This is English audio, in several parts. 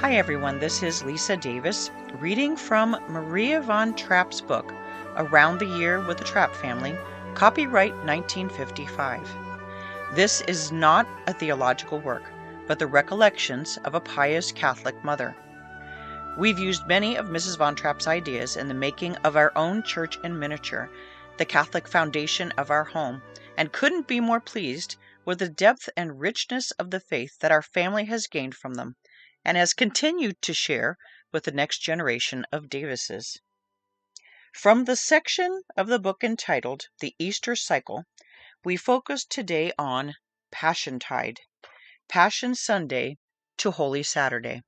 Hi everyone, this is Lisa Davis, reading from Maria Von Trapp's book, Around the Year with the Trapp Family, copyright 1955. This is not a theological work, but the recollections of a pious Catholic mother. We've used many of Mrs. Von Trapp's ideas in the making of our own church in miniature, the Catholic foundation of our home, and couldn't be more pleased with the depth and richness of the faith that our family has gained from them, and has continued to share with the next generation of Davises. From the section of the book entitled The Easter Cycle, we focus today on Passiontide, Passion Sunday to Holy Saturday.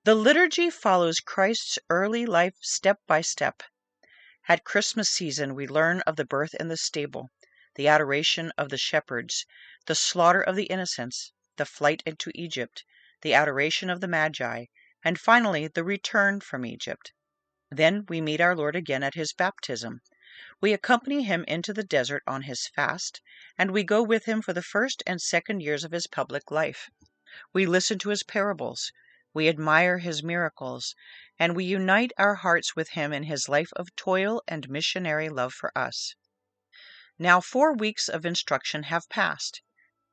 The liturgy follows Christ's early life step by step. At Christmas season, we learn of the birth in the stable, the adoration of the shepherds, the slaughter of the innocents, the flight into Egypt, the adoration of the Magi, and finally the return from Egypt. Then we meet our Lord again at his baptism. We accompany him into the desert on his fast, and we go with him for the first and second years of his public life. We listen to his parables, we admire his miracles, and we unite our hearts with him in his life of toil and missionary love for us. Now 4 weeks of instruction have passed.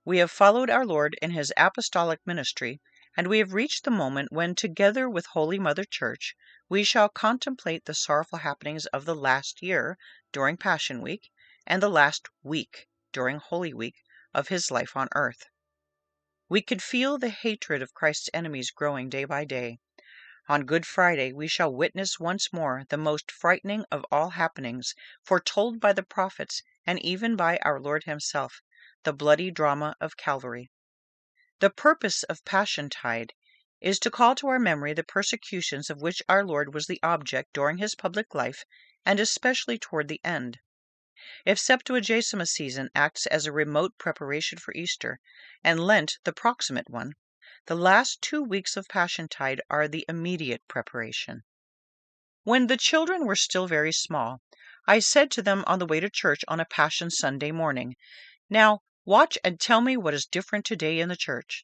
We have followed our Lord in his apostolic ministry, and we have reached the moment when, together with Holy Mother Church, we shall contemplate the sorrowful happenings of the last year during Passion Week and the last week during Holy Week of his life on earth. We could feel the hatred of Christ's enemies growing day by day. On Good Friday we shall witness once more the most frightening of all happenings foretold by the prophets and even by our Lord himself, the bloody drama of Calvary. The purpose of Passiontide is to call to our memory the persecutions of which our Lord was the object during his public life, and especially toward the end. If Septuagesima season acts as a remote preparation for Easter, and Lent the proximate one, the last 2 weeks of Passiontide are the immediate preparation. When the children were still very small, I said to them on the way to church on a Passion Sunday morning, "Now, watch and tell me what is different today in the church."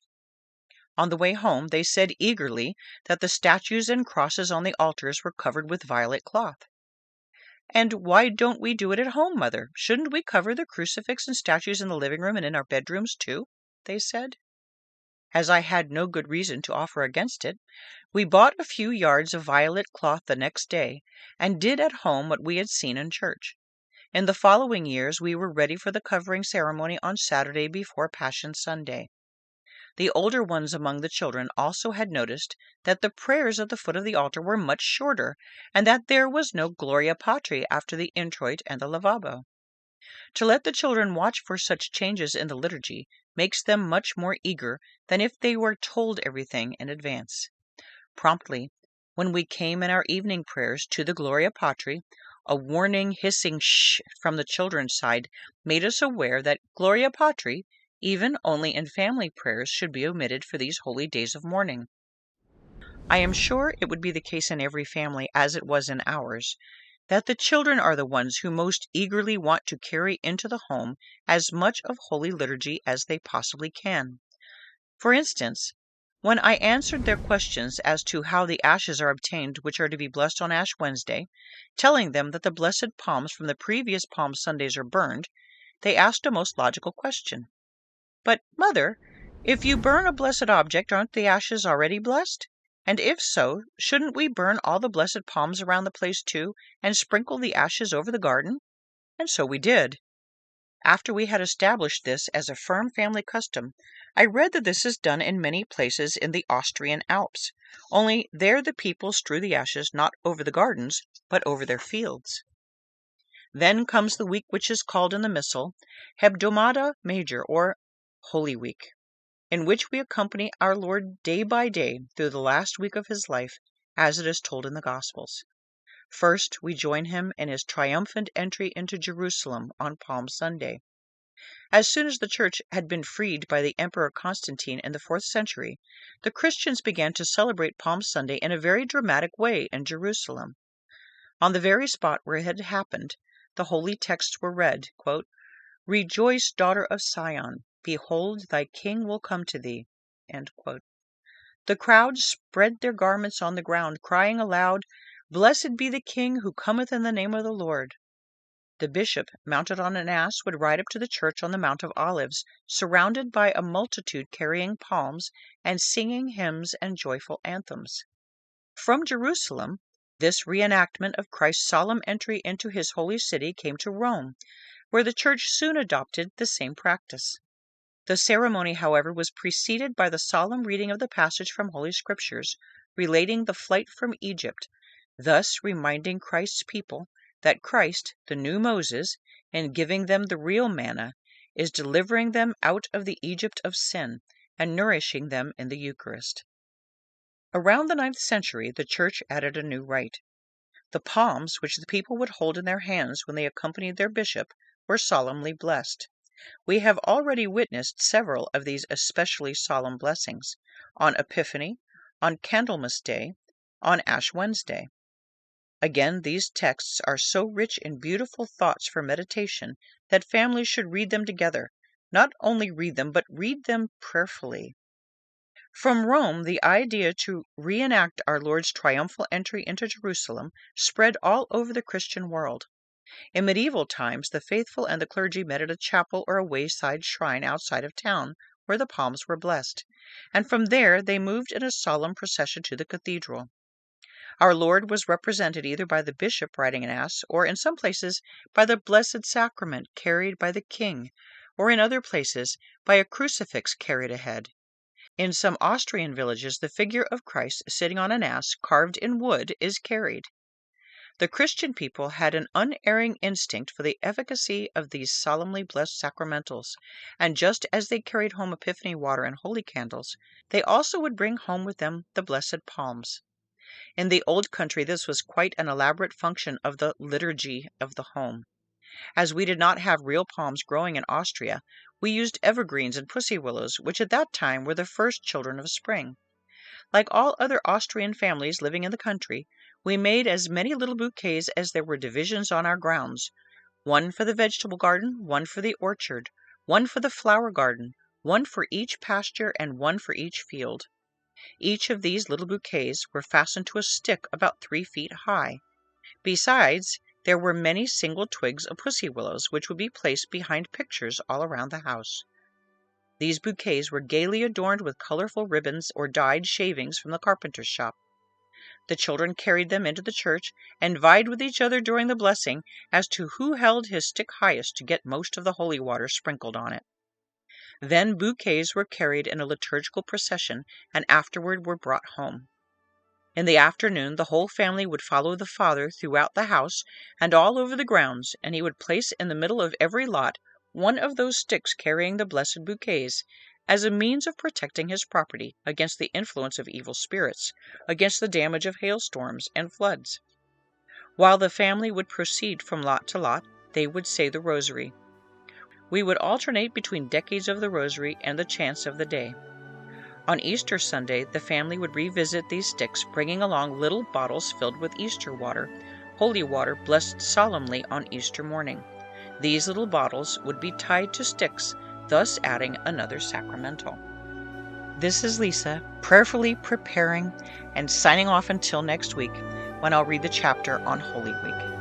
On the way home they said eagerly that the statues and crosses on the altars were covered with violet cloth. "And why don't we do it at home, Mother? Shouldn't we cover the crucifix and statues in the living room and in our bedrooms too?" they said. As I had no good reason to offer against it, we bought a few yards of violet cloth the next day, and did at home what we had seen in church. In the following years we were ready for the covering ceremony on Saturday before Passion Sunday. The older ones among the children also had noticed that the prayers at the foot of the altar were much shorter, and that there was no Gloria Patri after the introit and the lavabo. To let the children watch for such changes in the liturgy makes them much more eager than if they were told everything in advance. Promptly, when we came in our evening prayers to the Gloria Patri, a warning, hissing shh from the children's side made us aware that Gloria Patri, even only in family prayers, should be omitted for these holy days of mourning. I am sure it would be the case in every family, as it was in ours, that the children are the ones who most eagerly want to carry into the home as much of Holy Liturgy as they possibly can. For instance, when I answered their questions as to how the ashes are obtained which are to be blessed on Ash Wednesday, telling them that the blessed palms from the previous Palm Sundays are burned, they asked a most logical question. "But, Mother, if you burn a blessed object, aren't the ashes already blessed? And if so, shouldn't we burn all the blessed palms around the place too, and sprinkle the ashes over the garden?" And so we did. After we had established this as a firm family custom, I read that this is done in many places in the Austrian Alps, only there the people strew the ashes not over the gardens, but over their fields. Then comes the week which is called in the Missal Hebdomada Major, or Holy Week, in which we accompany our Lord day by day through the last week of his life, as it is told in the Gospels. First, we join him in his triumphant entry into Jerusalem on Palm Sunday. As soon as the Church had been freed by the Emperor Constantine in the 4th century, the Christians began to celebrate Palm Sunday in a very dramatic way in Jerusalem. On the very spot where it had happened, the holy texts were read, quote, "Rejoice, daughter of Sion, behold, thy king will come to thee." End quote. The crowd spread their garments on the ground, crying aloud, "Blessed be the King who cometh in the name of the Lord." The bishop, mounted on an ass, would ride up to the church on the Mount of Olives, surrounded by a multitude carrying palms and singing hymns and joyful anthems. From Jerusalem, this reenactment of Christ's solemn entry into his holy city came to Rome, where the church soon adopted the same practice. The ceremony, however, was preceded by the solemn reading of the passage from Holy Scriptures, relating the flight from Egypt, thus reminding Christ's people that Christ, the new Moses, in giving them the real manna, is delivering them out of the Egypt of sin and nourishing them in the Eucharist. Around the 9th century, the Church added a new rite. The palms, which the people would hold in their hands when they accompanied their bishop, were solemnly blessed. We have already witnessed several of these especially solemn blessings, on Epiphany, on Candlemas Day, on Ash Wednesday. Again, these texts are so rich in beautiful thoughts for meditation that families should read them together. Not only read them, but read them prayerfully. From Rome, the idea to reenact our Lord's triumphal entry into Jerusalem spread all over the Christian world. In medieval times, the faithful and the clergy met at a chapel or a wayside shrine outside of town, where the palms were blessed, and from there they moved in a solemn procession to the cathedral. Our Lord was represented either by the bishop riding an ass, or in some places by the Blessed Sacrament carried by the king, or in other places by a crucifix carried ahead. In some Austrian villages, the figure of Christ sitting on an ass carved in wood is carried. The Christian people had an unerring instinct for the efficacy of these solemnly blessed sacramentals, and just as they carried home Epiphany water and holy candles, they also would bring home with them the blessed palms. In the old country, this was quite an elaborate function of the liturgy of the home. As we did not have real palms growing in Austria, we used evergreens and pussy willows, which at that time were the first children of spring. Like all other Austrian families living in the country, we made as many little bouquets as there were divisions on our grounds, one for the vegetable garden, one for the orchard, one for the flower garden, one for each pasture, and one for each field. Each of these little bouquets were fastened to a stick about 3 feet high. Besides, there were many single twigs of pussy willows, which would be placed behind pictures all around the house. These bouquets were gaily adorned with colorful ribbons or dyed shavings from the carpenter's shop. The children carried them into the church and vied with each other during the blessing as to who held his stick highest to get most of the holy water sprinkled on it. Then bouquets were carried in a liturgical procession and afterward were brought home. In the afternoon, the whole family would follow the father throughout the house and all over the grounds, and he would place in the middle of every lot one of those sticks carrying the blessed bouquets, as a means of protecting his property against the influence of evil spirits, against the damage of hailstorms and floods. While the family would proceed from lot to lot, they would say the rosary. We would alternate between decades of the rosary and the chants of the day. On Easter Sunday, the family would revisit these sticks, bringing along little bottles filled with Easter water, holy water blessed solemnly on Easter morning. These little bottles would be tied to sticks, thus adding another sacramental. This is Lisa, prayerfully preparing and signing off until next week, when I'll read the chapter on Holy Week.